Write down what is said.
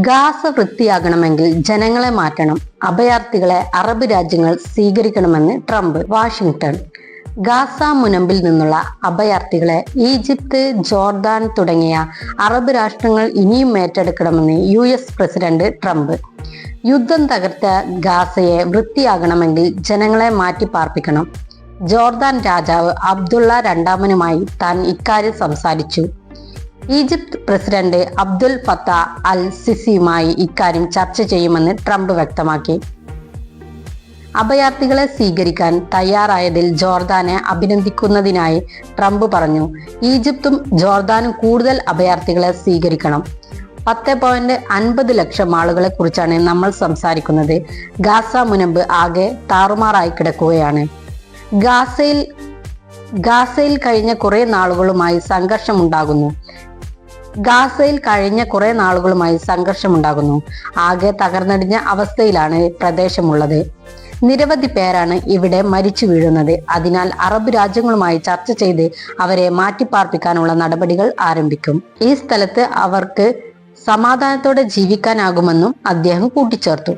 Gaza വൃത്തിയാകണമെങ്കിൽ ജനങ്ങളെ മാറ്റണം, അഭയാർത്ഥികളെ Arab രാജ്യങ്ങൾ സ്വീകരിക്കണമെന്ന് ട്രംപ്. വാഷിംഗ്ടൺ. ഗാസ മുനമ്പിൽ നിന്നുള്ള അഭയാർത്ഥികളെ ഈജിപ്ത്, ജോർദാൻ തുടങ്ങിയ അറബ് രാഷ്ട്രങ്ങൾ ഇനിയും ഏറ്റെടുക്കണമെന്ന് US പ്രസിഡന്റ് ട്രംപ്. യുദ്ധം തകർത്ത ഗാസയെ വൃത്തിയാകണമെങ്കിൽ ജനങ്ങളെ മാറ്റിപ്പാർപ്പിക്കണം. ജോർദാൻ രാജാവ് അബ്ദുള്ള രണ്ടാമനുമായി താൻ ഇക്കാര്യം സംസാരിച്ചു. ഈജിപ്ത് പ്രസിഡന്റ് അബ്ദുൽ ഫത്താഹ് അൽ സിസിയുമായി ഇക്കാര്യം ചർച്ച ചെയ്യുമെന്ന് ട്രംപ് വ്യക്തമാക്കി. അഭയാർത്ഥികളെ സ്വീകരിക്കാൻ തയ്യാറായതിൽ ജോർദാനെ അഭിനന്ദിക്കുന്നതിനായി ട്രംപ് പറഞ്ഞു, ഈജിപ്തും ജോർദാനും കൂടുതൽ അഭയാർത്ഥികളെ സ്വീകരിക്കണം. 10.50 ലക്ഷം ആളുകളെ കുറിച്ചാണ് നമ്മൾ സംസാരിക്കുന്നത്. ഗാസ മുനമ്പ് ആകെ താറുമാറായി കിടക്കുകയാണ്. ഗാസയിൽ കഴിഞ്ഞ കുറെ നാളുകളുമായി സംഘർഷമുണ്ടാകുന്നു. ആകെ തകർന്നടിഞ്ഞ അവസ്ഥയിലാണ് പ്രദേശമുള്ളത്. നിരവധി പേരാണ് ഇവിടെ മരിച്ചു വീഴുന്നത്. അതിനാൽ അറബ് രാജ്യങ്ങളുമായി ചർച്ച ചെയ്ത് അവരെ മാറ്റിപ്പാർപ്പിക്കാനുള്ള നടപടികൾ ആരംഭിക്കും. ഈ സ്ഥലത്ത് അവർക്ക് സമാധാനത്തോടെ ജീവിക്കാനാകുമെന്നും അദ്ദേഹം കൂട്ടിച്ചേർത്തു.